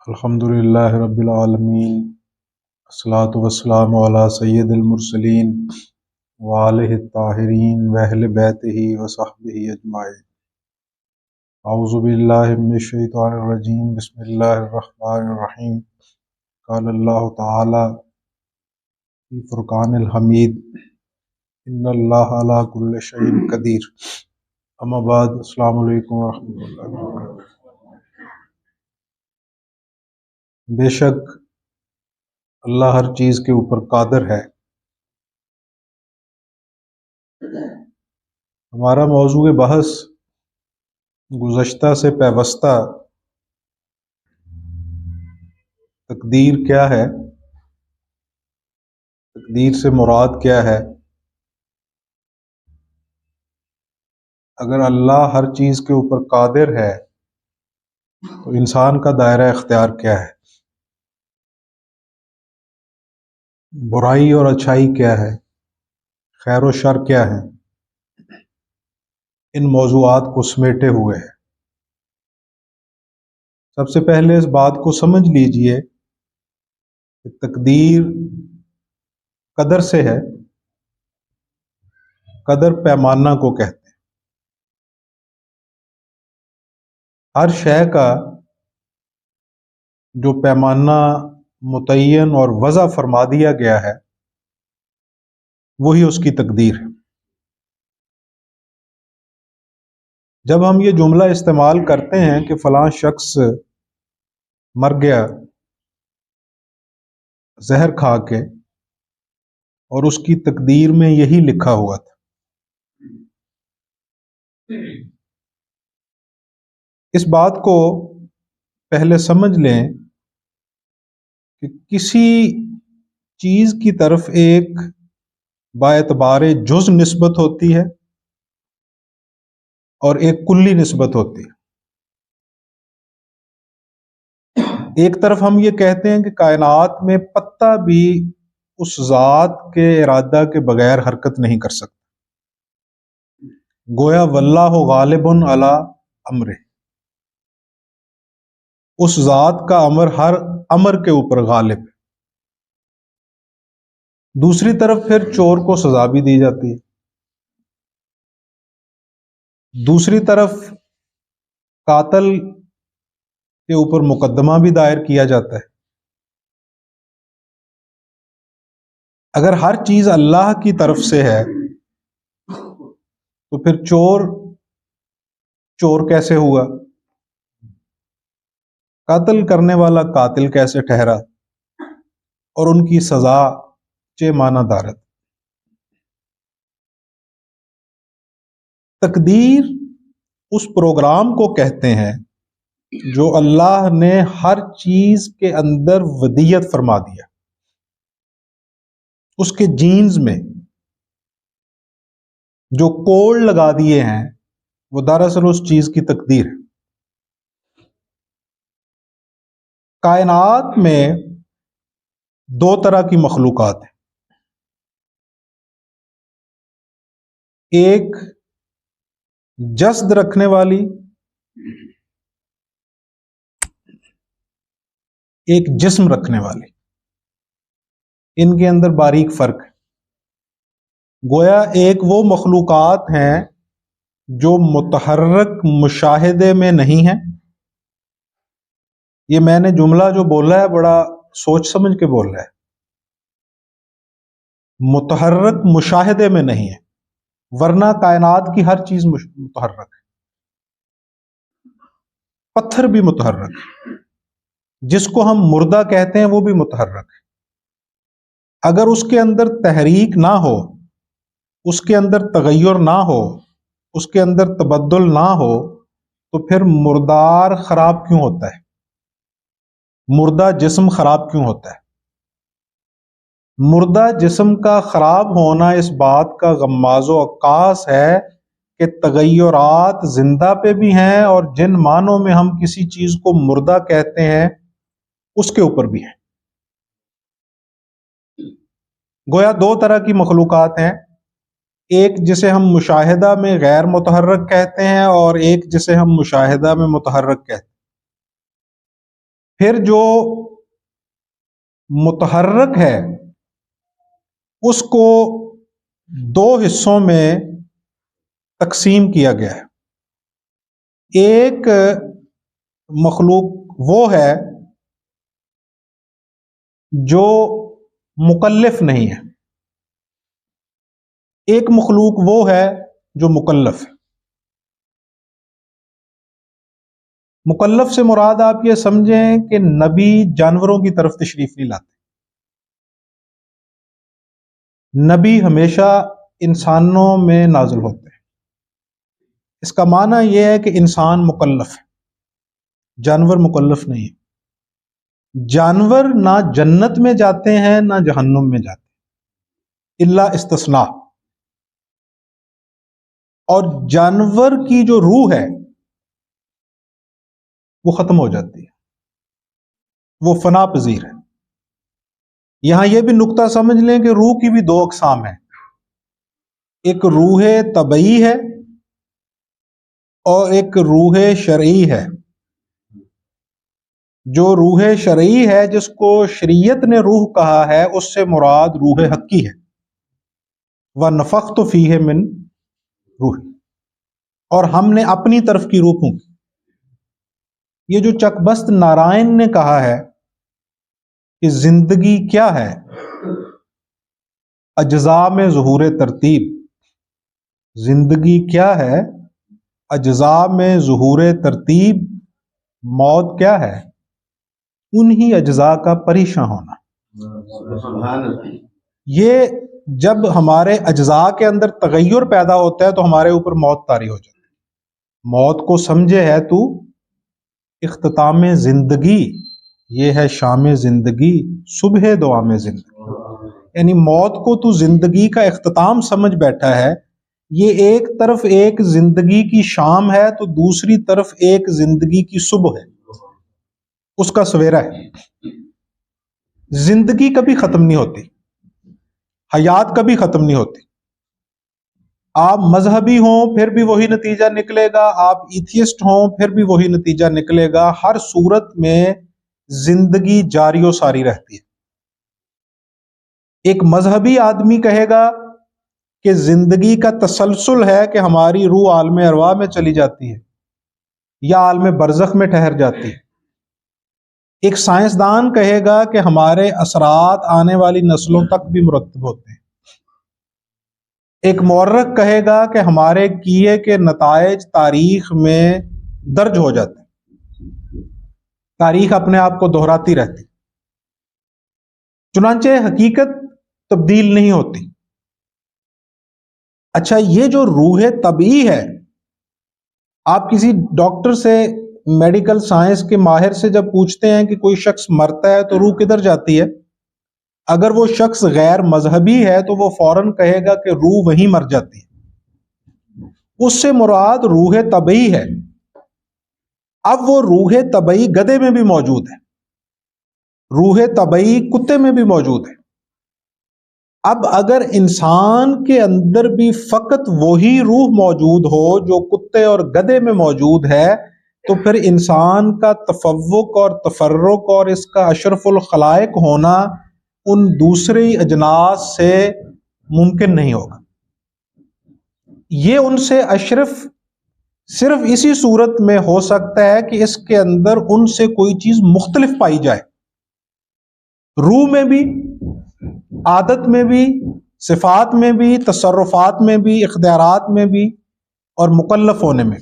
الحمدللہ رب العالمین، الصلاۃ والسلام علی سید المرسلین وآلہ الطاہرین واہل بیتہ وصحبہ اجمعین۔ اعوذ باللہ من الشیطان الرجیم، بسم اللہ الرحمن الرحیم۔ قال اللہ تعالی فی فرقان الحمید، ان اللہ علی کل شیء قدیر۔ اما بعد، السلام علیکم ورحمۃ اللہ وبرکاتہ۔ بے شک اللہ ہر چیز کے اوپر قادر ہے۔ ہمارا موضوع بحث گزشتہ سے پیوستہ تقدیر کیا ہے، تقدیر سے مراد کیا ہے، اگر اللہ ہر چیز کے اوپر قادر ہے تو انسان کا دائرہ اختیار کیا ہے، برائی اور اچھائی کیا ہے، خیر و شر کیا ہے، ان موضوعات کو سمیٹے ہوئے ہے۔ سب سے پہلے اس بات کو سمجھ لیجئے کہ تقدیر قدر سے ہے، قدر پیمانہ کو کہتے ہیں۔ ہر شے کا جو پیمانہ متعین اور وضع فرما دیا گیا ہے وہی اس کی تقدیر ہے۔ جب ہم یہ جملہ استعمال کرتے ہیں کہ فلاں شخص مر گیا زہر کھا کے اور اس کی تقدیر میں یہی لکھا ہوا تھا، اس بات کو پہلے سمجھ لیں کہ کسی چیز کی طرف ایک باعتبار جز نسبت ہوتی ہے اور ایک کلی نسبت ہوتی ہے۔ ایک طرف ہم یہ کہتے ہیں کہ کائنات میں پتہ بھی اس ذات کے ارادہ کے بغیر حرکت نہیں کر سکتا، گویا واللہ غالب علی امرہ، اس ذات کا امر ہر امر کے اوپر غالب ہے۔ دوسری طرف پھر چور کو سزا بھی دی جاتی ہے، دوسری طرف قاتل کے اوپر مقدمہ بھی دائر کیا جاتا ہے۔ اگر ہر چیز اللہ کی طرف سے ہے تو پھر چور کیسے ہوا، قتل کرنے والا قاتل کیسے ٹھہرا، اور ان کی سزا چہ معنی دارت۔ تقدیر اس پروگرام کو کہتے ہیں جو اللہ نے ہر چیز کے اندر ودیت فرما دیا، اس کے جینز میں جو کوڈ لگا دیے ہیں وہ دراصل اس چیز کی تقدیر ہے۔ کائنات میں دو طرح کی مخلوقات ہیں، ایک جسد رکھنے والی، ایک جسم رکھنے والی، ان کے اندر باریک فرق ہے۔ گویا ایک وہ مخلوقات ہیں جو متحرک مشاہدے میں نہیں ہیں۔ یہ میں نے جملہ جو بولا ہے بڑا سوچ سمجھ کے بول رہا ہے، متحرک مشاہدے میں نہیں ہے، ورنہ کائنات کی ہر چیز متحرک ہے۔ پتھر بھی متحرک ہے، جس کو ہم مردہ کہتے ہیں وہ بھی متحرک ہے۔ اگر اس کے اندر تحریک نہ ہو، اس کے اندر تغیر نہ ہو، اس کے اندر تبدل نہ ہو تو پھر مردار خراب کیوں ہوتا ہے، مردہ جسم خراب کیوں ہوتا ہے؟ مردہ جسم کا خراب ہونا اس بات کا غماز و عکاس ہے کہ تغیرات زندہ پہ بھی ہیں، اور جن معنوں میں ہم کسی چیز کو مردہ کہتے ہیں اس کے اوپر بھی ہیں۔ گویا دو طرح کی مخلوقات ہیں، ایک جسے ہم مشاہدہ میں غیر متحرک کہتے ہیں اور ایک جسے ہم مشاہدہ میں متحرک کہتے ہیں۔ پھر جو متحرک ہے اس کو دو حصوں میں تقسیم کیا گیا ہے. ایک مخلوق وہ ہے جو مکلف نہیں ہے، ایک مخلوق وہ ہے جو مکلف ہے. مکلف سے مراد آپ یہ سمجھیں کہ نبی جانوروں کی طرف تشریف نہیں لاتے. نبی ہمیشہ انسانوں میں نازل ہوتے ہیں. اس کا معنی یہ ہے کہ انسان مکلف ہے، جانور مکلف نہیں ہے. جانور نہ جنت میں جاتے ہیں نہ جہنم میں جاتے ہیں الا استثناء. اور جانور کی جو روح ہے وہ ختم ہو جاتی ہے، وہ فنا پذیر ہے. یہاں یہ بھی نقطہ سمجھ لیں کہ روح کی بھی دو اقسام ہیں، ایک روح طبعی ہے اور ایک روح شرعی ہے. جو روح شرعی ہے جس کو شریعت نے روح کہا ہے اس سے مراد روح حقی ہے. وَنَفَخْتُ فِيهِ مِن روح، اور ہم نے اپنی طرف کی روح پھونکی. یہ جو چکبست نارائن نے کہا ہے کہ زندگی کیا ہے، اجزاء میں ظہور ترتیب. زندگی کیا ہے، اجزاء میں ظہور ترتیب. موت کیا ہے، انہی اجزاء کا پریشاں ہونا. یہ جب ہمارے اجزاء کے اندر تغیر پیدا ہوتا ہے تو ہمارے اوپر موت طاری ہو جاتی ہے. موت کو سمجھے ہے تو اختتام زندگی، یہ ہے شام زندگی، صبح دوام زندگی. یعنی موت کو تو زندگی کا اختتام سمجھ بیٹھا ہے. یہ ایک طرف ایک زندگی کی شام ہے تو دوسری طرف ایک زندگی کی صبح ہے، اس کا سویرا ہے. زندگی کبھی ختم نہیں ہوتی، حیات کبھی ختم نہیں ہوتی. آپ مذہبی ہوں پھر بھی وہی نتیجہ نکلے گا، آپ ایتھیسٹ ہوں پھر بھی وہی نتیجہ نکلے گا. ہر صورت میں زندگی جاری و ساری رہتی ہے. ایک مذہبی آدمی کہے گا کہ زندگی کا تسلسل ہے کہ ہماری روح عالم ارواح میں چلی جاتی ہے یا عالم برزخ میں ٹھہر جاتی ہے. ایک سائنسدان کہے گا کہ ہمارے اثرات آنے والی نسلوں تک بھی مرتب ہوتے ہیں. ایک مورخ کہے گا کہ ہمارے کیے کے نتائج تاریخ میں درج ہو جاتے ہیں، تاریخ اپنے آپ کو دہراتی رہتی. چنانچہ حقیقت تبدیل نہیں ہوتی. اچھا، یہ جو روح طبعی ہے، آپ کسی ڈاکٹر سے، میڈیکل سائنس کے ماہر سے جب پوچھتے ہیں کہ کوئی شخص مرتا ہے تو روح کدھر جاتی ہے، اگر وہ شخص غیر مذہبی ہے تو وہ فوراً کہے گا کہ روح وہیں مر جاتی ہے. اس سے مراد روح طبعی ہے. اب وہ روح طبعی گدھے میں بھی موجود ہے، روح طبعی کتے میں بھی موجود ہے. اب اگر انسان کے اندر بھی فقط وہی روح موجود ہو جو کتے اور گدھے میں موجود ہے تو پھر انسان کا تفوق اور تفرق اور اس کا اشرف الخلائق ہونا ان دوسری اجناس سے ممکن نہیں ہوگا. یہ ان سے اشرف صرف اسی صورت میں ہو سکتا ہے کہ اس کے اندر ان سے کوئی چیز مختلف پائی جائے، روح میں بھی، عادت میں بھی، صفات میں بھی، تصرفات میں بھی، اختیارات میں بھی اور مکلف ہونے میں.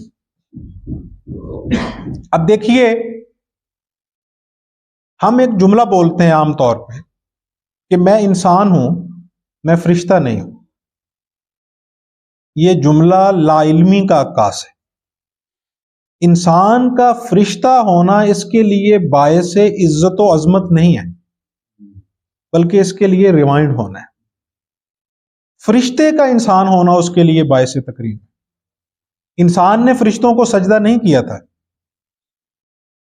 اب دیکھیے، ہم ایک جملہ بولتے ہیں عام طور پہ کہ میں انسان ہوں، میں فرشتہ نہیں ہوں. یہ جملہ لا علمی کا عکاس ہے. انسان کا فرشتہ ہونا اس کے لیے باعث عزت و عظمت نہیں ہے، بلکہ اس کے لیے ریوائنڈ ہونا ہے. فرشتے کا انسان ہونا اس کے لیے باعث تکریم. انسان نے فرشتوں کو سجدہ نہیں کیا تھا،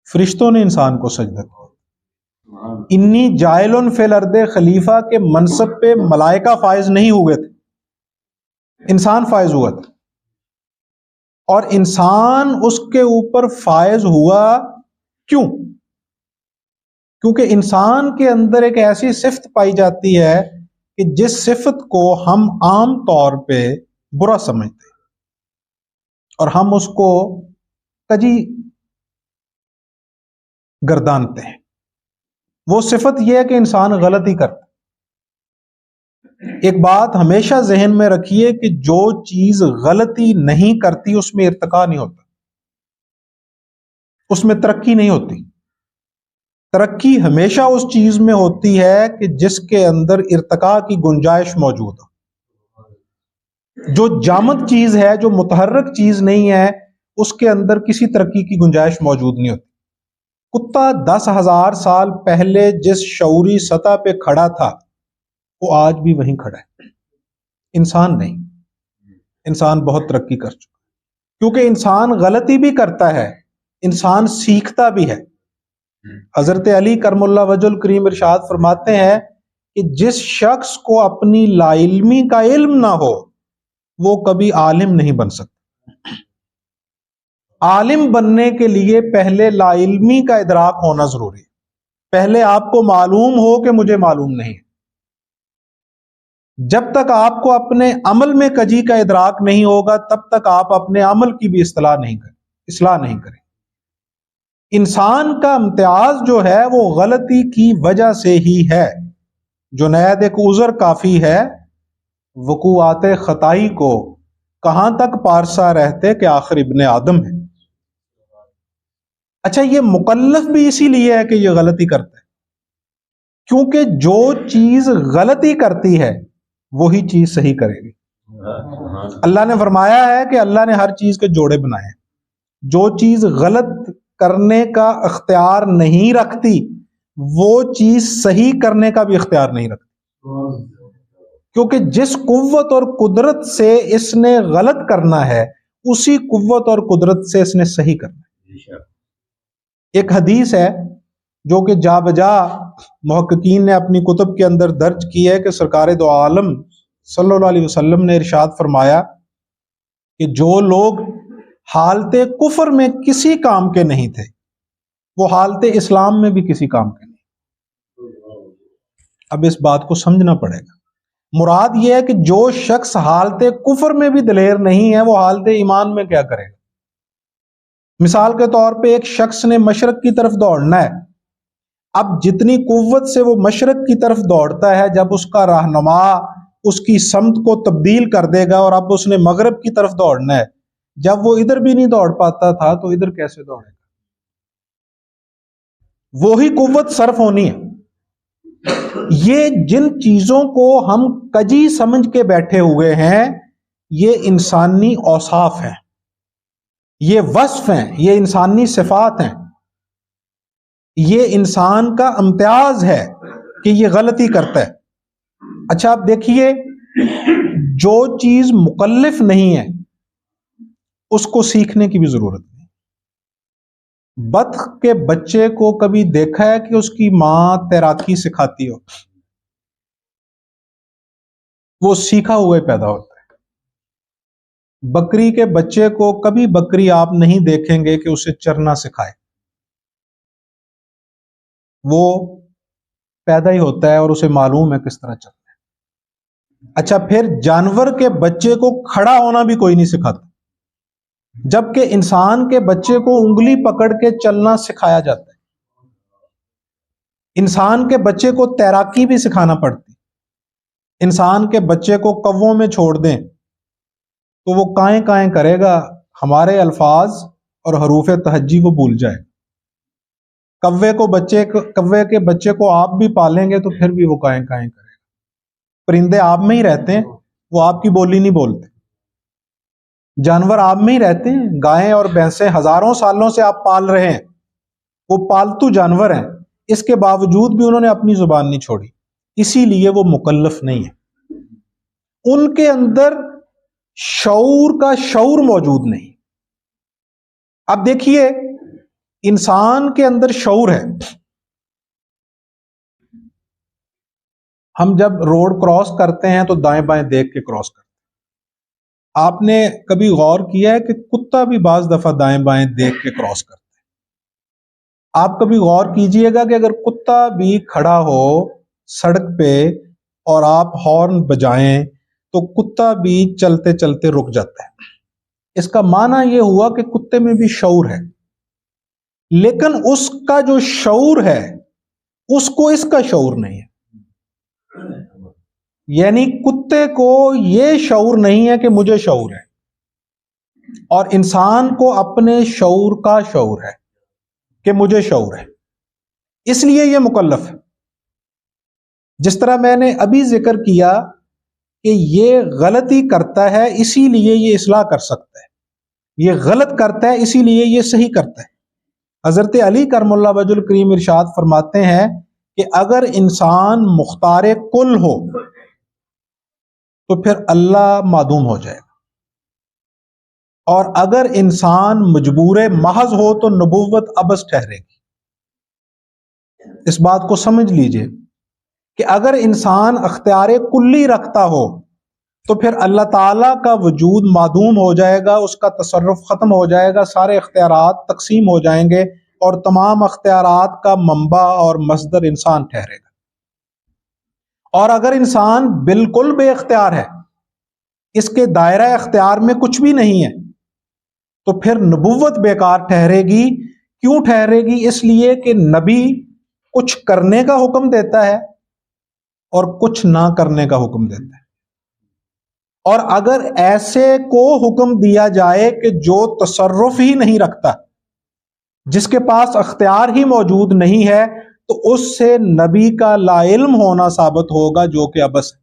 فرشتوں نے انسان کو سجدہ کیا. انی جائلن فی الارض خلیفہ کے منصب پہ ملائکہ فائز نہیں ہوئے تھے، انسان فائز ہوا تھا. اور انسان اس کے اوپر فائز ہوا کیوں؟ کیونکہ انسان کے اندر ایک ایسی صفت پائی جاتی ہے کہ جس صفت کو ہم عام طور پہ برا سمجھتے ہیں اور ہم اس کو کجی گردانتے ہیں۔ وہ صفت یہ ہے کہ انسان غلطی کرتا ہے۔ ایک بات ہمیشہ ذہن میں رکھیے کہ جو چیز غلطی نہیں کرتی اس میں ارتقا نہیں ہوتا، اس میں ترقی نہیں ہوتی۔ ترقی ہمیشہ اس چیز میں ہوتی ہے کہ جس کے اندر ارتقاء کی گنجائش موجود ہو۔ جو جامد چیز ہے، جو متحرک چیز نہیں ہے، اس کے اندر کسی ترقی کی گنجائش موجود نہیں ہوتی۔ کتا 10,000 سال پہلے جس شعوری سطح پہ کھڑا تھا وہ آج بھی وہیں کھڑا ہے، انسان نہیں۔ انسان بہت ترقی کر چکا، کیونکہ انسان غلطی بھی کرتا ہے، انسان سیکھتا بھی ہے۔ حضرت علی کرم اللہ وجہ الکریم ارشاد فرماتے ہیں کہ جس شخص کو اپنی لا علمی کا علم نہ ہو وہ کبھی عالم نہیں بن سکتا۔ عالم بننے کے لیے پہلے لا علمی کا ادراک ہونا ضروری ہے۔ پہلے آپ کو معلوم ہو کہ مجھے معلوم نہیں ہے۔ جب تک آپ کو اپنے عمل میں کجی کا ادراک نہیں ہوگا تب تک آپ اپنے عمل کی بھی اصلاح نہیں کریں۔ انسان کا امتیاز جو ہے وہ غلطی کی وجہ سے ہی ہے۔ جنید ایک عذر کافی ہے وقوعات خطائی کو، کہاں تک پارسا رہتے کہ آخر ابن آدم ہے۔ اچھا، یہ مکلف بھی اسی لیے ہے کہ یہ غلطی کرتا ہے، کیونکہ جو چیز غلطی کرتی ہے وہی چیز صحیح کرے گی۔ اللہ نے فرمایا ہے کہ اللہ نے ہر چیز کے جوڑے بنائے ہیں۔ جو چیز غلط کرنے کا اختیار نہیں رکھتی وہ چیز صحیح کرنے کا بھی اختیار نہیں رکھتی، کیونکہ جس قوت اور قدرت سے اس نے غلط کرنا ہے اسی قوت اور قدرت سے اس نے صحیح کرنا ہے۔ ایک حدیث ہے جو کہ جا بجا محققین نے اپنی کتب کے اندر درج کی ہے کہ سرکار دو عالم صلی اللہ علیہ وسلم نے ارشاد فرمایا کہ جو لوگ حالت کفر میں کسی کام کے نہیں تھے وہ حالت اسلام میں بھی کسی کام کے نہیں۔ اب اس بات کو سمجھنا پڑے گا۔ مراد یہ ہے کہ جو شخص حالت کفر میں بھی دلیر نہیں ہے وہ حالت ایمان میں کیا کرے گا۔ مثال کے طور پہ ایک شخص نے مشرق کی طرف دوڑنا ہے، اب جتنی قوت سے وہ مشرق کی طرف دوڑتا ہے، جب اس کا رہنما اس کی سمت کو تبدیل کر دے گا اور اب اس نے مغرب کی طرف دوڑنا ہے، جب وہ ادھر بھی نہیں دوڑ پاتا تھا تو ادھر کیسے دوڑے گا؟ وہی قوت صرف ہونی ہے۔ یہ جن چیزوں کو ہم کجی سمجھ کے بیٹھے ہوئے ہیں یہ انسانی اوصاف ہیں، یہ وصف ہیں، یہ انسانی صفات ہیں، یہ انسان کا امتیاز ہے کہ یہ غلطی کرتا ہے۔ اچھا آپ دیکھیے، جو چیز مکلف نہیں ہے اس کو سیکھنے کی بھی ضرورت نہیں۔ بطخ کے بچے کو کبھی دیکھا ہے کہ اس کی ماں تیراکی سکھاتی ہو؟ وہ سیکھا ہوا پیدا ہوتا ہے۔ بکری کے بچے کو کبھی بکری آپ نہیں دیکھیں گے کہ اسے چرنا سکھائے، وہ پیدا ہی ہوتا ہے اور اسے معلوم ہے کس طرح چلنا ہے۔ اچھا پھر جانور کے بچے کو کھڑا ہونا بھی کوئی نہیں سکھاتا، جبکہ انسان کے بچے کو انگلی پکڑ کے چلنا سکھایا جاتا ہے۔ انسان کے بچے کو تیراکی بھی سکھانا پڑتی۔ انسان کے بچے کو کووں میں چھوڑ دیں تو وہ کائیں کائیں کرے گا، ہمارے الفاظ اور حروف تہجی کو بھول جائے۔ کوے کے بچے کو آپ بھی پالیں گے تو پھر بھی وہ کائیں کائیں کرے گا۔ پرندے آپ میں ہی رہتے ہیں، وہ آپ کی بولی نہیں بولتے۔ جانور آپ میں ہی رہتے ہیں، گائیں اور بھینسیں ہزاروں سالوں سے آپ پال رہے ہیں، وہ پالتو جانور ہیں، اس کے باوجود بھی انہوں نے اپنی زبان نہیں چھوڑی، اسی لیے وہ مکلف نہیں ہے۔ ان کے اندر شعور کا شعور موجود نہیں۔ اب دیکھیے، انسان کے اندر شعور ہے۔ ہم جب روڈ کراس کرتے ہیں تو دائیں بائیں دیکھ کے کراس کرتے ہیں۔ آپ نے کبھی غور کیا ہے کہ کتا بھی بعض دفعہ دائیں بائیں دیکھ کے کراس کرتا ہے؟ آپ کبھی غور کیجئے گا کہ اگر کتا بھی کھڑا ہو سڑک پہ اور آپ ہارن بجائیں تو کتا بھی چلتے چلتے رک جاتا ہے۔ اس کا معنی یہ ہوا کہ کتے میں بھی شعور ہے، لیکن اس کا جو شعور ہے اس کو اس کا شعور نہیں ہے۔ یعنی کتے کو یہ شعور نہیں ہے کہ مجھے شعور ہے، اور انسان کو اپنے شعور کا شعور ہے کہ مجھے شعور ہے، اس لیے یہ مکلف ہے۔ جس طرح میں نے ابھی ذکر کیا کہ یہ غلطی کرتا ہے اسی لیے یہ اصلاح کر سکتا ہے، یہ غلط کرتا ہے اسی لیے یہ صحیح کرتا ہے۔ حضرت علی کرم اللہ وجہ الکریم ارشاد فرماتے ہیں کہ اگر انسان مختار کل ہو تو پھر اللہ معدوم ہو جائے گا، اور اگر انسان مجبور محض ہو تو نبوت عبث ٹھہرے گی۔ اس بات کو سمجھ لیجئے کہ اگر انسان اختیار کلی رکھتا ہو تو پھر اللہ تعالیٰ کا وجود معدوم ہو جائے گا، اس کا تصرف ختم ہو جائے گا، سارے اختیارات تقسیم ہو جائیں گے، اور تمام اختیارات کا منبع اور مصدر انسان ٹھہرے گا۔ اور اگر انسان بالکل بے اختیار ہے، اس کے دائرہ اختیار میں کچھ بھی نہیں ہے، تو پھر نبوت بیکار ٹھہرے گی۔ کیوں ٹھہرے گی؟ اس لیے کہ نبی کچھ کرنے کا حکم دیتا ہے اور کچھ نہ کرنے کا حکم دیتا ہے، اور اگر ایسے کو حکم دیا جائے کہ جو تصرف ہی نہیں رکھتا، جس کے پاس اختیار ہی موجود نہیں ہے، تو اس سے نبی کا لا علم ہونا ثابت ہوگا، جو کہ عبث ہے،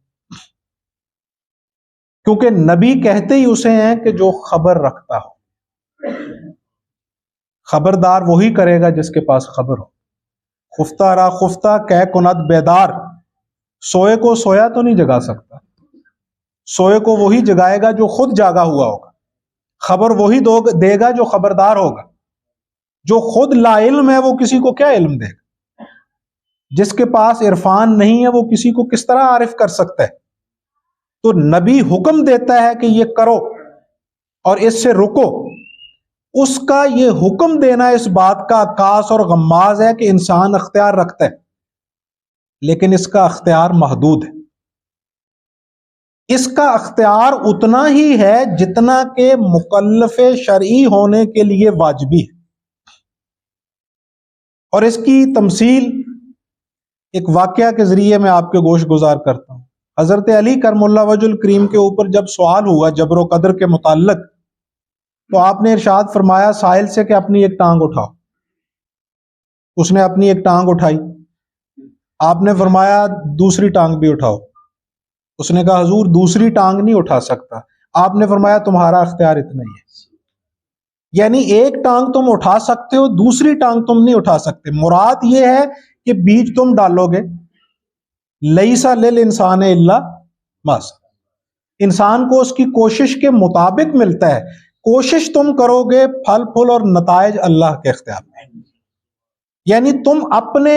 کیونکہ نبی کہتے ہی اسے ہیں کہ جو خبر رکھتا ہو۔ خبردار وہی کرے گا جس کے پاس خبر ہو۔ خفتہ را خفتہ کہ کند بیدار، سوئے کو سویا تو نہیں جگا سکتا، سوئے کو وہی جگائے گا جو خود جاگا ہوا ہوگا، خبر وہی دے گا جو خبردار ہوگا۔ جو خود لا علم ہے وہ کسی کو کیا علم دے گا؟ جس کے پاس عرفان نہیں ہے وہ کسی کو کس طرح عارف کر سکتا ہے؟ تو نبی حکم دیتا ہے کہ یہ کرو اور اس سے رکو، اس کا یہ حکم دینا اس بات کا عکاس اور غماز ہے کہ انسان اختیار رکھتا ہے، لیکن اس کا اختیار محدود ہے۔ اس کا اختیار اتنا ہی ہے جتنا کہ مکلف شرعی ہونے کے لیے واجبی ہے۔ اور اس کی تمثیل ایک واقعہ کے ذریعے میں آپ کے گوش گزار کرتا ہوں۔ حضرت علی کرم اللہ وجہ الکریم کے اوپر جب سوال ہوا جبر و قدر کے متعلق، تو آپ نے ارشاد فرمایا سائل سے کہ اپنی ایک ٹانگ اٹھاؤ۔ اس نے اپنی ایک ٹانگ اٹھائی، آپ نے فرمایا دوسری ٹانگ بھی اٹھاؤ۔ اس نے کہا حضور دوسری ٹانگ نہیں اٹھا سکتا۔ آپ نے فرمایا تمہارا اختیار اتنا ہی ہے، یعنی ایک ٹانگ تم اٹھا سکتے ہو، دوسری ٹانگ تم نہیں اٹھا سکتے۔ مراد یہ ہے کہ بیج تم ڈالو گے، لیسا للانسان الا ما سعی، انسان کو اس کی کوشش کے مطابق ملتا ہے۔ کوشش تم کرو گے، پھل پھول اور نتائج اللہ کے اختیار میں۔ یعنی تم اپنے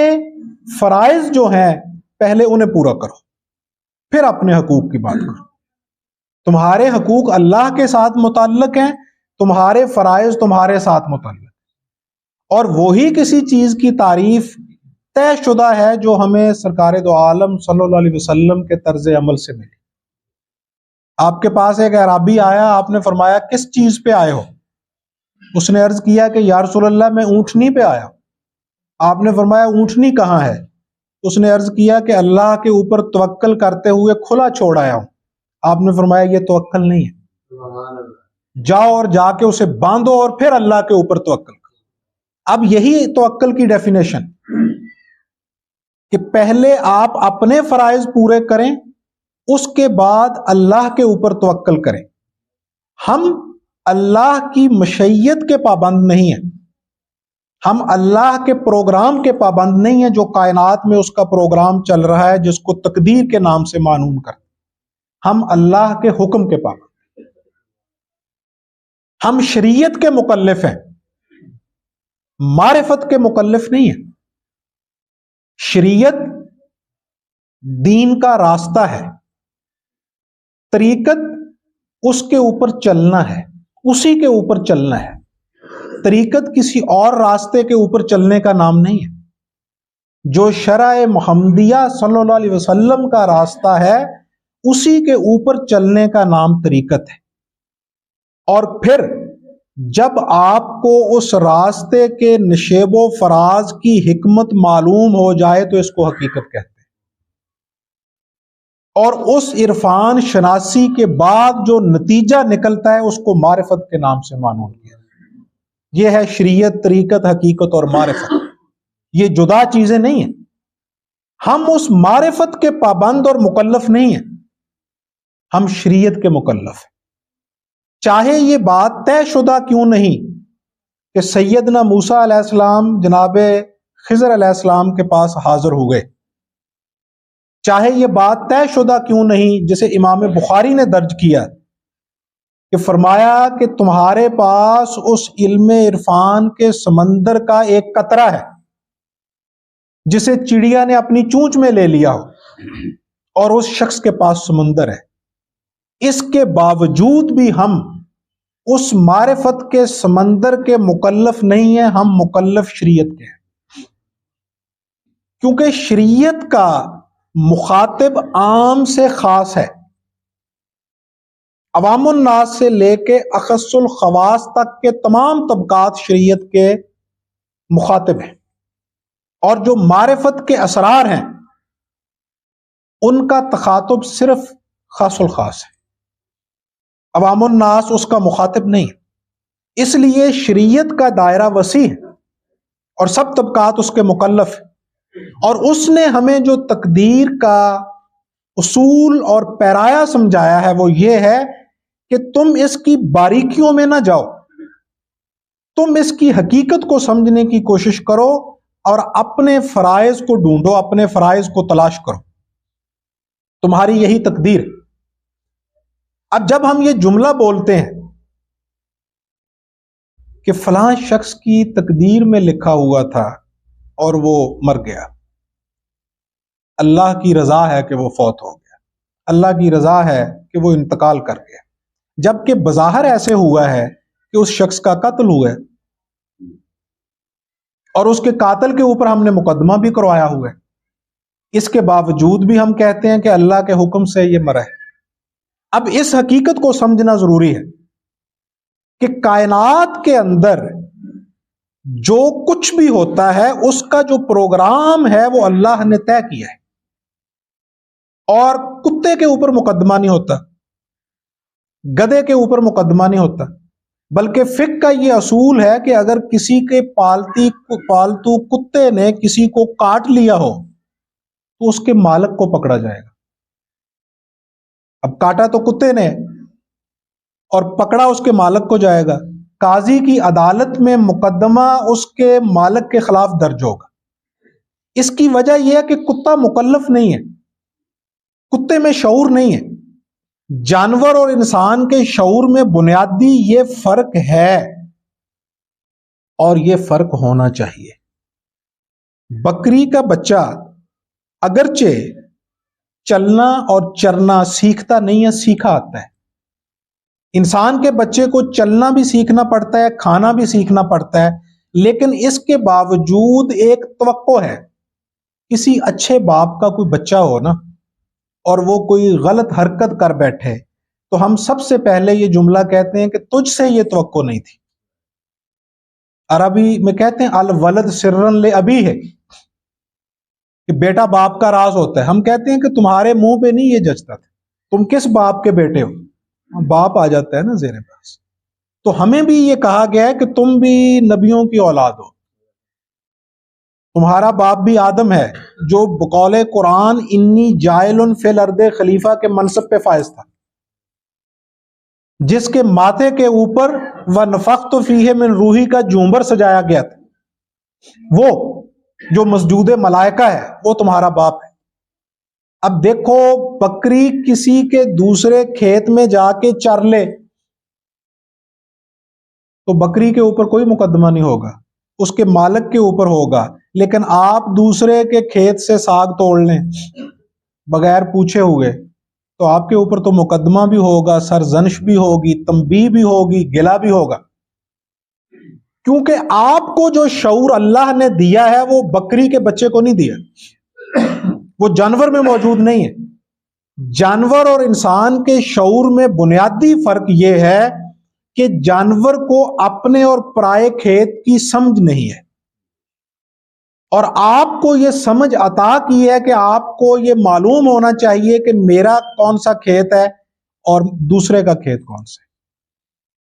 فرائض جو ہیں پہلے انہیں پورا کرو، پھر اپنے حقوق کی بات کرو۔ تمہارے حقوق اللہ کے ساتھ متعلق ہیں، تمہارے فرائض تمہارے ساتھ متعلق، اور وہی کسی چیز کی تعریف طے شدہ ہے جو ہمیں سرکار دو عالم صلی اللہ علیہ وسلم کے طرز عمل سے ملی۔ آپ کے پاس ایک اعرابی آیا، آپ نے فرمایا کس چیز پہ آئے ہو؟ اس نے عرض کیا کہ یا رسول اللہ میں اونٹنی پہ آیا۔ آپ نے فرمایا اونٹنی کہاں ہے؟ اس نے عرض کیا کہ اللہ کے اوپر توکل کرتے ہوئے کھلا چھوڑ آیا ہوں۔ آپ نے فرمایا یہ توکل نہیں ہے، جاؤ اور جا کے اسے باندھو اور پھر اللہ کے اوپر توکل کرو۔ اب یہی توکل کی ڈیفینیشن کہ پہلے آپ اپنے فرائض پورے کریں، اس کے بعد اللہ کے اوپر توکل کریں۔ ہم اللہ کی مشیت کے پابند نہیں ہیں، ہم اللہ کے پروگرام کے پابند نہیں ہیں، جو کائنات میں اس کا پروگرام چل رہا ہے جس کو تقدیر کے نام سے معنون کرتے ہیں۔ ہم اللہ کے حکم کے پابند ہیں، ہم شریعت کے مکلف ہیں، معرفت کے مکلف نہیں ہیں۔ شریعت دین کا راستہ ہے، طریقت اس کے اوپر چلنا ہے، اسی کے اوپر چلنا ہے۔ طریقت کسی اور راستے کے اوپر چلنے کا نام نہیں ہے. جو شرع محمدیہ صلی اللہ علیہ وسلم کا راستہ ہے اسی کے اوپر چلنے کا نام طریقت ہے. اور پھر جب آپ کو اس راستے کے نشیب و فراز کی حکمت معلوم ہو جائے تو اس کو حقیقت کہتے ہیں. اور اس عرفان شناسی کے بعد جو نتیجہ نکلتا ہے اس کو معرفت کے نام سے معنون کیا. یہ ہے شریعت، طریقت، حقیقت اور معرفت. یہ جدا چیزیں نہیں ہیں. ہم اس معرفت کے پابند اور مکلف نہیں ہیں، ہم شریعت کے مکلف ہیں. چاہے یہ بات طے شدہ کیوں نہیں کہ سیدنا موسیٰ علیہ السلام جناب خضر علیہ السلام کے پاس حاضر ہوئے، چاہے یہ بات طے شدہ کیوں نہیں جسے امام بخاری نے درج کیا کہ فرمایا کہ تمہارے پاس اس علم عرفان کے سمندر کا ایک قطرہ ہے جسے چڑیا نے اپنی چونچ میں لے لیا ہو، اور اس شخص کے پاس سمندر ہے. اس کے باوجود بھی ہم اس معرفت کے سمندر کے مکلف نہیں ہیں، ہم مکلف شریعت کے ہیں. کیونکہ شریعت کا مخاطب عام سے خاص ہے، عوام الناس سے لے کے اخص الخواص تک کے تمام طبقات شریعت کے مخاطب ہیں. اور جو معرفت کے اسرار ہیں ان کا تخاطب صرف خاص الخاص ہے، عوام الناس اس کا مخاطب نہیں. اس لیے شریعت کا دائرہ وسیع ہے اور سب طبقات اس کے مکلف ہیں. اور اس نے ہمیں جو تقدیر کا اصول اور پیرایا سمجھایا ہے وہ یہ ہے کہ تم اس کی باریکیوں میں نہ جاؤ، تم اس کی حقیقت کو سمجھنے کی کوشش کرو اور اپنے فرائض کو ڈھونڈو، اپنے فرائض کو تلاش کرو. تمہاری یہی تقدیر. اب جب ہم یہ جملہ بولتے ہیں کہ فلاں شخص کی تقدیر میں لکھا ہوا تھا اور وہ مر گیا، اللہ کی رضا ہے کہ وہ فوت ہو گیا، اللہ کی رضا ہے کہ وہ انتقال کر گیا، جبکہ بظاہر ایسے ہوا ہے کہ اس شخص کا قتل ہوا ہے اور اس کے قاتل کے اوپر ہم نے مقدمہ بھی کروایا ہوا ہے. اس کے باوجود بھی ہم کہتے ہیں کہ اللہ کے حکم سے یہ مرا ہے. اب اس حقیقت کو سمجھنا ضروری ہے کہ کائنات کے اندر جو کچھ بھی ہوتا ہے اس کا جو پروگرام ہے وہ اللہ نے طے کیا ہے. اور کتے کے اوپر مقدمہ نہیں ہوتا، گدھے کے اوپر مقدمہ نہیں ہوتا، بلکہ فقہ کا یہ اصول ہے کہ اگر کسی کے پالتو کتے نے کسی کو کاٹ لیا ہو تو اس کے مالک کو پکڑا جائے گا. اب کاٹا تو کتے نے اور پکڑا اس کے مالک کو جائے گا. قاضی کی عدالت میں مقدمہ اس کے مالک کے خلاف درج ہوگا. اس کی وجہ یہ ہے کہ کتا مکلف نہیں ہے، کتے میں شعور نہیں ہے. جانور اور انسان کے شعور میں بنیادی یہ فرق ہے اور یہ فرق ہونا چاہیے. بکری کا بچہ اگرچہ چلنا اور چرنا سیکھتا نہیں ہے، سیکھا آتا ہے. انسان کے بچے کو چلنا بھی سیکھنا پڑتا ہے، کھانا بھی سیکھنا پڑتا ہے، لیکن اس کے باوجود ایک توقع ہے. کسی اچھے باپ کا کوئی بچہ ہو نا اور وہ کوئی غلط حرکت کر بیٹھے تو ہم سب سے پہلے یہ جملہ کہتے ہیں کہ تجھ سے یہ توقع نہیں تھی. عربی میں کہتے ہیں الولد سرن لابی ہے کہ بیٹا باپ کا راز ہوتا ہے. ہم کہتے ہیں کہ تمہارے منہ پہ نہیں یہ جچتا تھا، تم کس باپ کے بیٹے ہو؟ باپ آ جاتا ہے نا زیر پاس. تو ہمیں بھی یہ کہا گیا ہے کہ تم بھی نبیوں کی اولاد ہو، تمہارا باپ بھی آدم ہے جو بقول قرآن انی جائل فی الارض خلیفہ کے منصب پہ فائز تھا، جس کے ماتھے کے اوپر وَنَفَخْتُ فِیہِ مِن روحی کا جھومبر سجایا گیا تھا. وہ جو مسجود ملائکہ ہے وہ تمہارا باپ ہے. اب دیکھو بکری کسی کے دوسرے کھیت میں جا کے چر لے تو بکری کے اوپر کوئی مقدمہ نہیں ہوگا، اس کے مالک کے اوپر ہوگا. لیکن آپ دوسرے کے کھیت سے ساگ توڑ لیں بغیر پوچھے ہوئے تو آپ کے اوپر تو مقدمہ بھی ہوگا، سرزنش بھی ہوگی، تنبیہ بھی ہوگی، گلہ بھی ہوگا. کیونکہ آپ کو جو شعور اللہ نے دیا ہے وہ بکری کے بچے کو نہیں دیا، وہ جانور میں موجود نہیں ہے۔ جانور اور انسان کے شعور میں بنیادی فرق یہ ہے کہ جانور کو اپنے اور پرائے کھیت کی سمجھ نہیں ہے، اور آپ کو یہ سمجھ عطا کی ہے کہ آپ کو یہ معلوم ہونا چاہیے کہ میرا کون سا کھیت ہے اور دوسرے کا کھیت کون سا ہے۔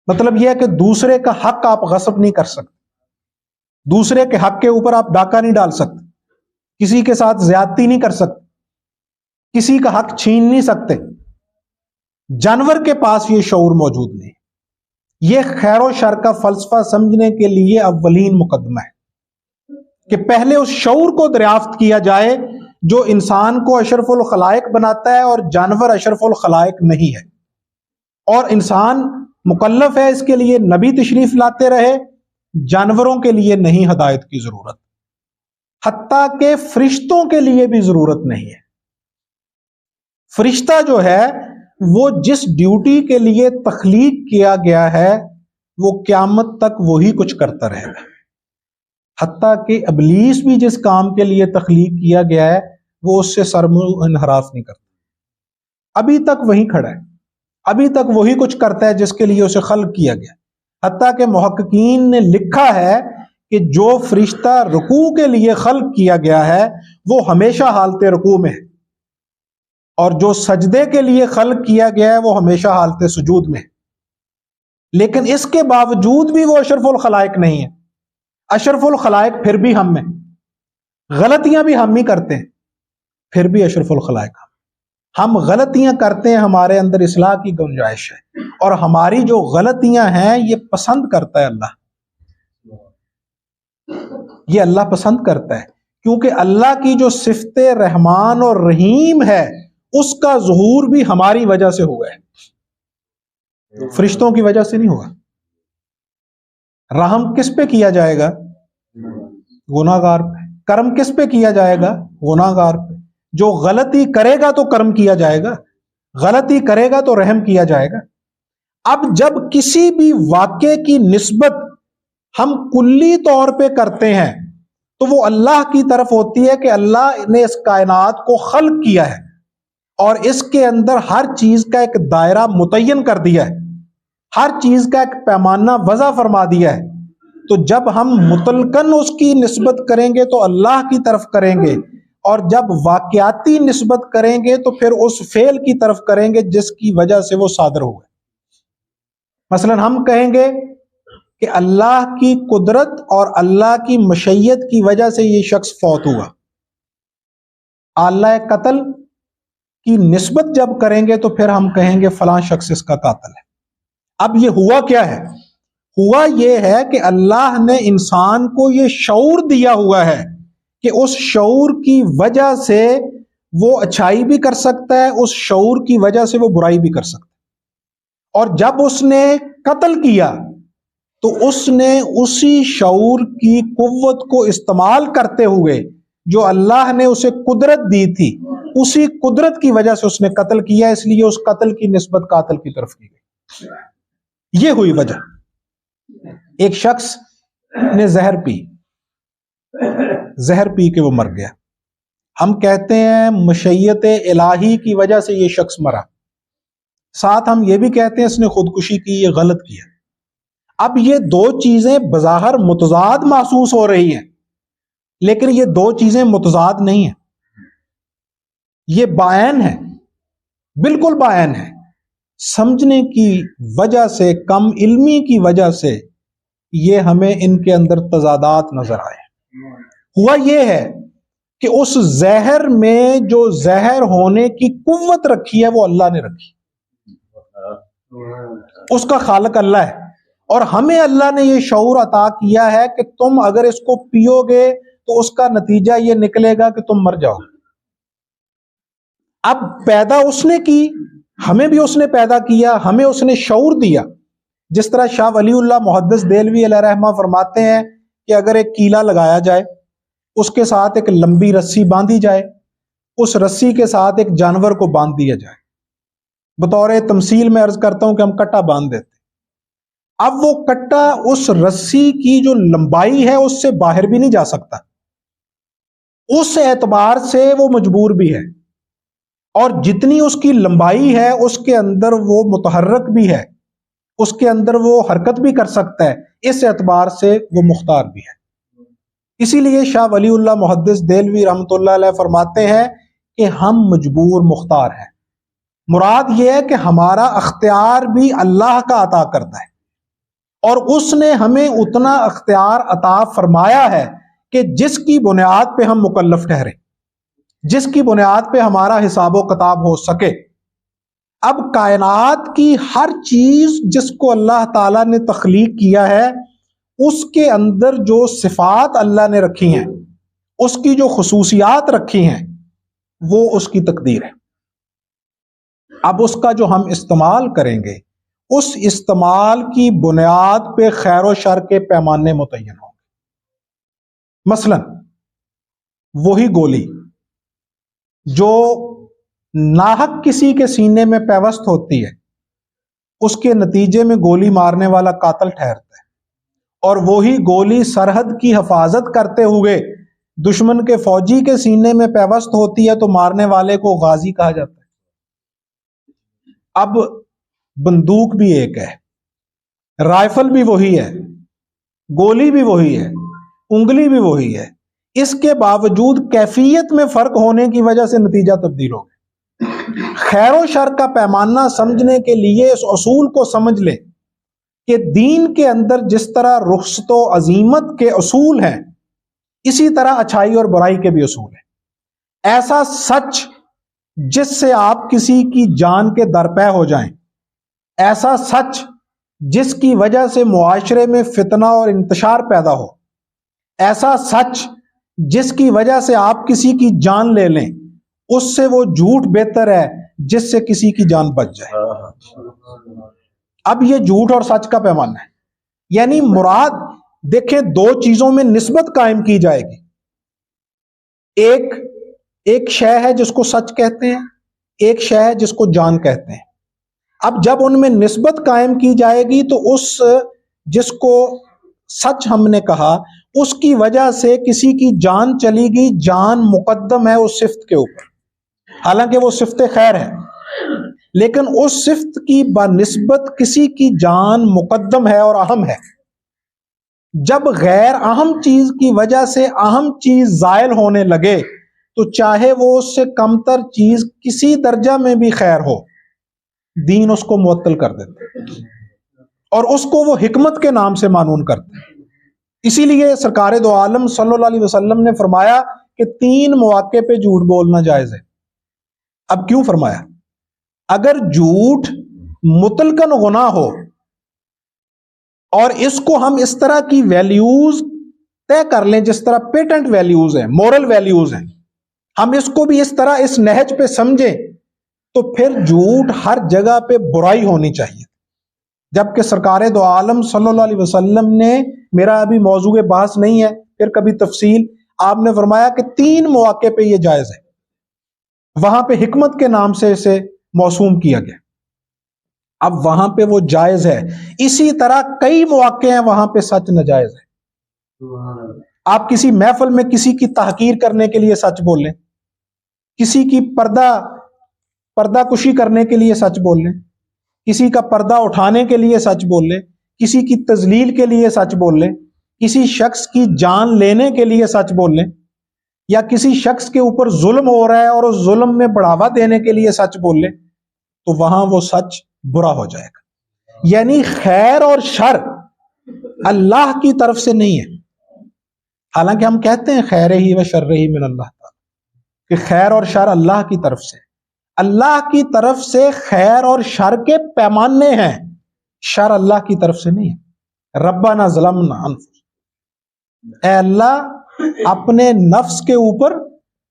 مطلب یہ ہے کہ دوسرے کا حق آپ غصب نہیں کر سکتے، دوسرے کے حق کے اوپر آپ ڈاکہ نہیں ڈال سکتے، کسی کے ساتھ زیادتی نہیں کر سکتے، کسی کا حق چھین نہیں سکتے۔ جانور کے پاس یہ شعور موجود نہیں۔ یہ خیر و شر کا فلسفہ سمجھنے کے لیے اولین مقدمہ ہے کہ پہلے اس شعور کو دریافت کیا جائے جو انسان کو اشرف الخلائق بناتا ہے، اور جانور اشرف الخلائق نہیں ہے، اور انسان مکلف ہے اس کے لیے نبی تشریف لاتے رہے، جانوروں کے لیے نہیں ہدایت کی ضرورت، حتیٰ کہ فرشتوں کے لیے بھی ضرورت نہیں ہے۔ فرشتہ جو ہے وہ جس ڈیوٹی کے لیے تخلیق کیا گیا ہے وہ قیامت تک وہی کچھ کرتا رہے گا، حتیٰ کہ ابلیس بھی جس کام کے لیے تخلیق کیا گیا ہے وہ اس سے سرمنہ انحراف نہیں کرتا، ابھی تک وہی کھڑا ہے، ابھی تک وہی کچھ کرتا ہے جس کے لیے اسے خلق کیا گیا۔ حتیٰ کہ محققین نے لکھا ہے کہ جو فرشتہ رکوع کے لیے خلق کیا گیا ہے وہ ہمیشہ حالت رکوع میں ہے، اور جو سجدے کے لیے خلق کیا گیا ہے وہ ہمیشہ حالت سجود میں ہے، لیکن اس کے باوجود بھی وہ اشرف الخلائق نہیں ہے۔ اشرف الخلائق پھر بھی ہم میں، غلطیاں بھی ہم ہی کرتے ہیں، پھر بھی اشرف الخلائق ہم غلطیاں کرتے ہیں، ہمارے اندر اصلاح کی گنجائش ہے، اور ہماری جو غلطیاں ہیں یہ پسند کرتا ہے اللہ، یہ اللہ پسند کرتا ہے، کیونکہ اللہ کی جو صفت رحمان اور رحیم ہے اس کا ظہور بھی ہماری وجہ سے ہوا ہے، فرشتوں کی وجہ سے نہیں ہوا۔ رحم کس پہ کیا جائے گا؟ گناہ گار پہ۔ کرم کس پہ کیا جائے گا؟ گناہ گار پہ۔ جو غلطی کرے گا تو کرم کیا جائے گا، غلطی کرے گا تو رحم کیا جائے گا۔ اب جب کسی بھی واقعے کی نسبت ہم کلی طور پہ کرتے ہیں تو وہ اللہ کی طرف ہوتی ہے کہ اللہ نے اس کائنات کو خلق کیا ہے اور اس کے اندر ہر چیز کا ایک دائرہ متعین کر دیا ہے، ہر چیز کا ایک پیمانہ وضع فرما دیا ہے۔ تو جب ہم مطلقاً اس کی نسبت کریں گے تو اللہ کی طرف کریں گے، اور جب واقعاتی نسبت کریں گے تو پھر اس فعل کی طرف کریں گے جس کی وجہ سے وہ صادر ہوئے۔ مثلا ہم کہیں گے کہ اللہ کی قدرت اور اللہ کی مشیت کی وجہ سے یہ شخص فوت ہوا۔ آلہ قتل کی نسبت جب کریں گے تو پھر ہم کہیں گے فلاں شخص اس کا قاتل ہے۔ اب یہ ہوا کیا ہے؟ ہوا یہ ہے کہ اللہ نے انسان کو یہ شعور دیا ہوا ہے کہ اس شعور کی وجہ سے وہ اچھائی بھی کر سکتا ہے، اس شعور کی وجہ سے وہ برائی بھی کر سکتا ہے، اور جب اس نے قتل کیا تو اس نے اسی شعور کی قوت کو استعمال کرتے ہوئے جو اللہ نے اسے قدرت دی تھی، اسی قدرت کی وجہ سے اس نے قتل کیا، اس لیے اس قتل کی نسبت قاتل کی طرف کی گئی۔ یہ ہوئی وجہ۔ ایک شخص نے زہر پی کے وہ مر گیا، ہم کہتے ہیں مشیت الہی کی وجہ سے یہ شخص مرا، ساتھ ہم یہ بھی کہتے ہیں اس نے خودکشی کی، یہ غلط کیا۔ اب یہ دو چیزیں بظاہر متضاد محسوس ہو رہی ہیں، لیکن یہ دو چیزیں متضاد نہیں ہیں، یہ بائن ہے، بالکل بائن ہے۔ سمجھنے کی وجہ سے، کم علمی کی وجہ سے یہ ہمیں ان کے اندر تضادات نظر آئے۔ ہوا یہ ہے کہ اس زہر میں جو زہر ہونے کی قوت رکھی ہے وہ اللہ نے رکھی، اس کا خالق اللہ ہے، اور ہمیں اللہ نے یہ شعور عطا کیا ہے کہ تم اگر اس کو پیو گے تو اس کا نتیجہ یہ نکلے گا کہ تم مر جاؤ۔ اب پیدا اس نے کی، ہمیں بھی اس نے پیدا کیا، ہمیں اس نے شعور دیا۔ جس طرح شاہ ولی اللہ محدث دہلوی علیہ رحمہ فرماتے ہیں کہ اگر ایک کیلا لگایا جائے، اس کے ساتھ ایک لمبی رسی باندھی جائے، اس رسی کے ساتھ ایک جانور کو باندھ دیا جائے، بطور تمثیل میں عرض کرتا ہوں کہ ہم کٹا باندھ دیتے، اب وہ کٹا اس رسی کی جو لمبائی ہے اس سے باہر بھی نہیں جا سکتا، اس اعتبار سے وہ مجبور بھی ہے، اور جتنی اس کی لمبائی ہے اس کے اندر وہ متحرک بھی ہے، اس کے اندر وہ حرکت بھی کر سکتا ہے، اس اعتبار سے وہ مختار بھی ہے۔ اسی لیے شاہ ولی اللہ محدث دہلوی رحمۃ اللہ علیہ فرماتے ہیں کہ ہم مجبور مختار ہیں۔ مراد یہ ہے کہ ہمارا اختیار بھی اللہ کا عطا کرتا ہے، اور اس نے ہمیں اتنا اختیار عطا فرمایا ہے کہ جس کی بنیاد پہ ہم مکلف ٹھہرے، جس کی بنیاد پہ ہمارا حساب و کتاب ہو سکے۔ اب کائنات کی ہر چیز جس کو اللہ تعالیٰ نے تخلیق کیا ہے، اس کے اندر جو صفات اللہ نے رکھی ہیں، اس کی جو خصوصیات رکھی ہیں، وہ اس کی تقدیر ہے۔ اب اس کا جو ہم استعمال کریں گے، اس استعمال کی بنیاد پہ خیر و شر کے پیمانے متعین ہوں گے۔ مثلا وہی گولی جو ناحق کسی کے سینے میں پیوست ہوتی ہے، اس کے نتیجے میں گولی مارنے والا قاتل ٹھہرتا ہے، اور وہی گولی سرحد کی حفاظت کرتے ہوئے دشمن کے فوجی کے سینے میں پیوست ہوتی ہے تو مارنے والے کو غازی کہا جاتا ہے۔ اب بندوق بھی ایک ہے، رائفل بھی وہی ہے، گولی بھی وہی ہے، انگلی بھی وہی ہے، اس کے باوجود کیفیت میں فرق ہونے کی وجہ سے نتیجہ تبدیل ہو گیا۔ خیر و شر کا پیمانہ سمجھنے کے لیے اس اصول کو سمجھ لیں کہ دین کے اندر جس طرح رخصت و عزیمت کے اصول ہیں، اسی طرح اچھائی اور برائی کے بھی اصول ہیں۔ ایسا سچ جس سے آپ کسی کی جان کے درپے ہو جائیں، ایسا سچ جس کی وجہ سے معاشرے میں فتنہ اور انتشار پیدا ہو، ایسا سچ جس کی وجہ سے آپ کسی کی جان لے لیں، اس سے وہ جھوٹ بہتر ہے جس سے کسی کی جان بچ جائے۔ اب یہ جھوٹ اور سچ کا پیمانہ ہے، یعنی مراد دیکھیں دو چیزوں میں نسبت قائم کی جائے گی۔ ایک شے ہے جس کو سچ کہتے ہیں، ایک شے ہے جس کو جان کہتے ہیں۔ اب جب ان میں نسبت قائم کی جائے گی تو اس جس کو سچ ہم نے کہا، اس کی وجہ سے کسی کی جان چلی گئی، جان مقدم ہے اس صفت کے اوپر، حالانکہ وہ صفت خیر ہے، لیکن اس صفت کی بنسبت کسی کی جان مقدم ہے اور اہم ہے۔ جب غیر اہم چیز کی وجہ سے اہم چیز زائل ہونے لگے تو چاہے وہ اس سے کمتر چیز کسی درجہ میں بھی خیر ہو، دین اس کو معطل کر دیتا ہے اور اس کو وہ حکمت کے نام سے مانون کرتا ہے۔ اسی لیے سرکار دو عالم صلی اللہ علیہ وسلم نے فرمایا کہ 3 مواقع پہ جھوٹ بولنا جائز ہے۔ اب کیوں فرمایا؟ اگر جھوٹ مطلقاً گناہ ہو اور اس کو ہم اس طرح کی ویلیوز طے کر لیں جس طرح پیٹنٹ ویلیوز ہیں، مورل ویلیوز ہیں، ہم اس کو بھی اس طرح اس نہج پہ سمجھیں تو پھر جھوٹ ہر جگہ پہ برائی ہونی چاہیے۔ جبکہ سرکار دو عالم صلی اللہ علیہ وسلم نے، میرا ابھی موضوع بحث نہیں ہے، پھر کبھی تفصیل، آپ نے فرمایا کہ 3 مواقع پہ یہ جائز ہے، وہاں پہ حکمت کے نام سے اسے موسوم کیا گیا۔ اب وہاں پہ وہ جائز ہے، اسی طرح کئی مواقع ہیں وہاں پہ سچ ناجائز ہے۔ آپ کسی محفل میں کسی کی تحقیر کرنے کے لیے سچ بول لیں، کسی کی پردہ کشی کرنے کے لیے سچ بول لیں، کسی کا پردہ اٹھانے کے لیے سچ بول لیں، کسی کی تذلیل کے لیے سچ بول لیں، کسی شخص کی جان لینے کے لیے سچ بول لیں، یا کسی شخص کے اوپر ظلم ہو رہا ہے اور اس ظلم میں بڑھاوا دینے کے لیے سچ بول لیں، تو وہاں وہ سچ برا ہو جائے گا۔ یعنی خیر اور شر اللہ کی طرف سے نہیں ہے، حالانکہ ہم کہتے ہیں خیر ہی و شر ہی من اللہ تعالی، کہ خیر اور شر اللہ کی طرف سے، اللہ کی طرف سے خیر اور شر کے پیمانے ہیں، شر اللہ کی طرف سے نہیں ہے۔ ربنا ظلمنا انفسنا، اے اللہ اپنے نفس کے اوپر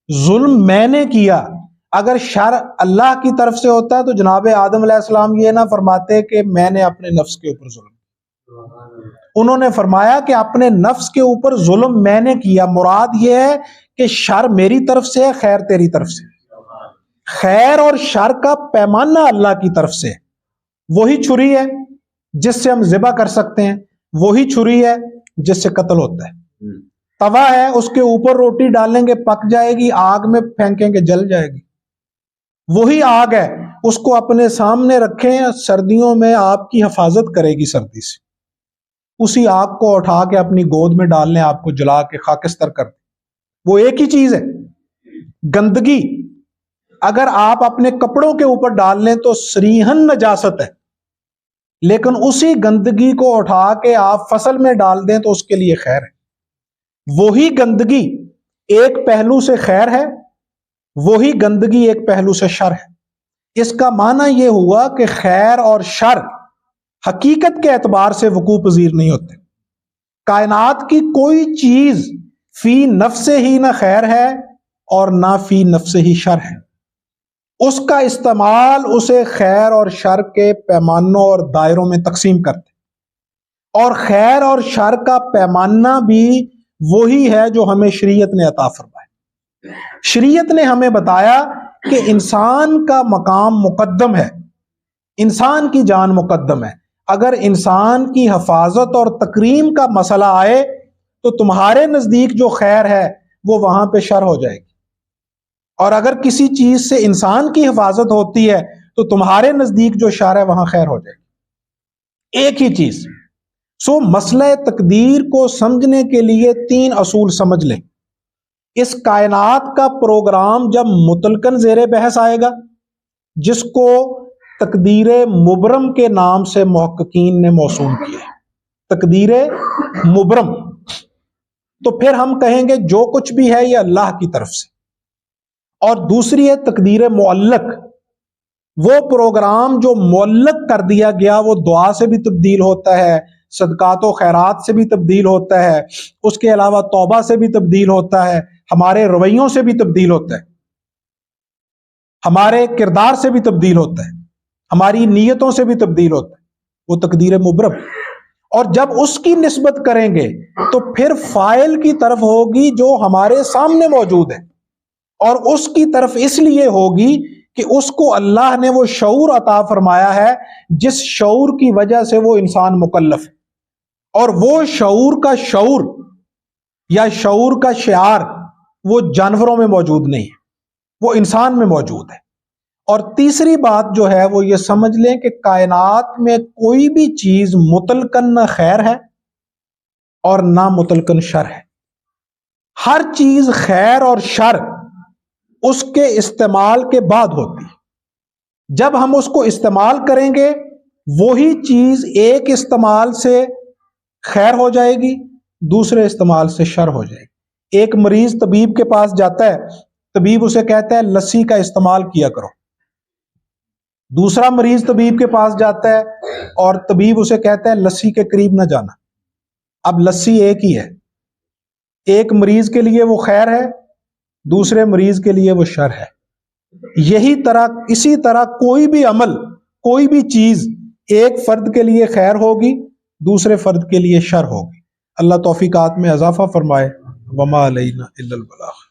ظلم میں نے کیا۔ اگر شر اللہ کی طرف سے ہوتا ہے تو جناب آدم علیہ السلام یہ نہ فرماتے کہ میں نے اپنے نفس کے اوپر ظلم کیا، انہوں نے فرمایا کہ اپنے نفس کے اوپر ظلم میں نے کیا۔ مراد یہ ہے کہ شر میری طرف سے ہے، خیر تیری طرف سے۔ خیر اور شر کا پیمانہ اللہ کی طرف سے، وہی چھری ہے جس سے ہم ذبح کر سکتے ہیں، وہی چھری ہے جس سے قتل ہوتا ہے۔ توا ہے، اس کے اوپر روٹی ڈالیں گے پک جائے گی، آگ میں پھینکیں گے جل جائے گی۔ وہی آگ ہے، اس کو اپنے سامنے رکھیں، سردیوں میں آپ کی حفاظت کرے گی سردی سے۔ اسی آگ کو اٹھا کے اپنی گود میں ڈال لیں، آپ کو جلا کے خاکستر کر دیں۔ وہ ایک ہی چیز ہے۔ گندگی اگر آپ اپنے کپڑوں کے اوپر ڈال لیں تو سریحن نجاست ہے، لیکن اسی گندگی کو اٹھا کے آپ فصل میں ڈال دیں تو اس کے لیے خیر ہے۔ وہی گندگی ایک پہلو سے خیر ہے، وہی گندگی ایک پہلو سے شر ہے۔ اس کا معنی یہ ہوا کہ خیر اور شر حقیقت کے اعتبار سے وقوع پذیر نہیں ہوتے۔ کائنات کی کوئی چیز فی نفس ہی نہ خیر ہے اور نہ فی نفس ہی شر ہے۔ اس کا استعمال اسے خیر اور شر کے پیمانوں اور دائروں میں تقسیم کرتے، اور خیر اور شر کا پیمانہ بھی وہی ہے جو ہمیں شریعت نے عطا فرمایا۔ شریعت نے ہمیں بتایا کہ انسان کا مقام مقدم ہے، انسان کی جان مقدم ہے۔ اگر انسان کی حفاظت اور تکریم کا مسئلہ آئے تو تمہارے نزدیک جو خیر ہے وہ وہاں پہ شر ہو جائے گی، اور اگر کسی چیز سے انسان کی حفاظت ہوتی ہے تو تمہارے نزدیک جو شر ہے وہاں خیر ہو جائے گی۔ ایک ہی چیز۔ سو مسئلہ تقدیر کو سمجھنے کے لیے 3 اصول سمجھ لیں۔ اس کائنات کا پروگرام جب مطلقاً زیر بحث آئے گا، جس کو تقدیر مبرم کے نام سے محققین نے موسوم کیا ہے، تقدیر مبرم، تو پھر ہم کہیں گے جو کچھ بھی ہے یہ اللہ کی طرف سے۔ اور دوسری ہے تقدیر معلق، وہ پروگرام جو معلق کر دیا گیا، وہ دعا سے بھی تبدیل ہوتا ہے، صدقات و خیرات سے بھی تبدیل ہوتا ہے، اس کے علاوہ توبہ سے بھی تبدیل ہوتا ہے، ہمارے رویوں سے بھی تبدیل ہوتا ہے، ہمارے کردار سے بھی تبدیل ہوتا ہے، ہماری نیتوں سے بھی تبدیل ہوتا ہے، وہ تقدیر مبرم۔ اور جب اس کی نسبت کریں گے تو پھر فاعل کی طرف ہوگی جو ہمارے سامنے موجود ہے، اور اس کی طرف اس لیے ہوگی کہ اس کو اللہ نے وہ شعور عطا فرمایا ہے جس شعور کی وجہ سے وہ انسان مکلف ہے، اور وہ شعور کا شعور یا شعور کا شعار وہ جانوروں میں موجود نہیں ہے، وہ انسان میں موجود ہے۔ اور تیسری بات جو ہے وہ یہ سمجھ لیں کہ کائنات میں کوئی بھی چیز مطلقاً نہ خیر ہے اور نہ مطلقاً شر ہے۔ ہر چیز خیر اور شر اس کے استعمال کے بعد ہوتی ہے۔ جب ہم اس کو استعمال کریں گے وہی چیز ایک استعمال سے خیر ہو جائے گی، دوسرے استعمال سے شر ہو جائے گی۔ ایک مریض طبیب کے پاس جاتا ہے، طبیب اسے کہتا ہے لسی کا استعمال کیا کرو۔ دوسرا مریض طبیب کے پاس جاتا ہے اور طبیب اسے کہتا ہے لسی کے قریب نہ جانا۔ اب لسی ایک ہی ہے، ایک مریض کے لیے وہ خیر ہے، دوسرے مریض کے لیے وہ شر ہے۔ اسی طرح کوئی بھی عمل، کوئی بھی چیز ایک فرد کے لیے خیر ہوگی، دوسرے فرد کے لیے شر ہوگی۔ اللہ توفیقات میں اضافہ فرمائے۔ وما علینا الا البلاغ۔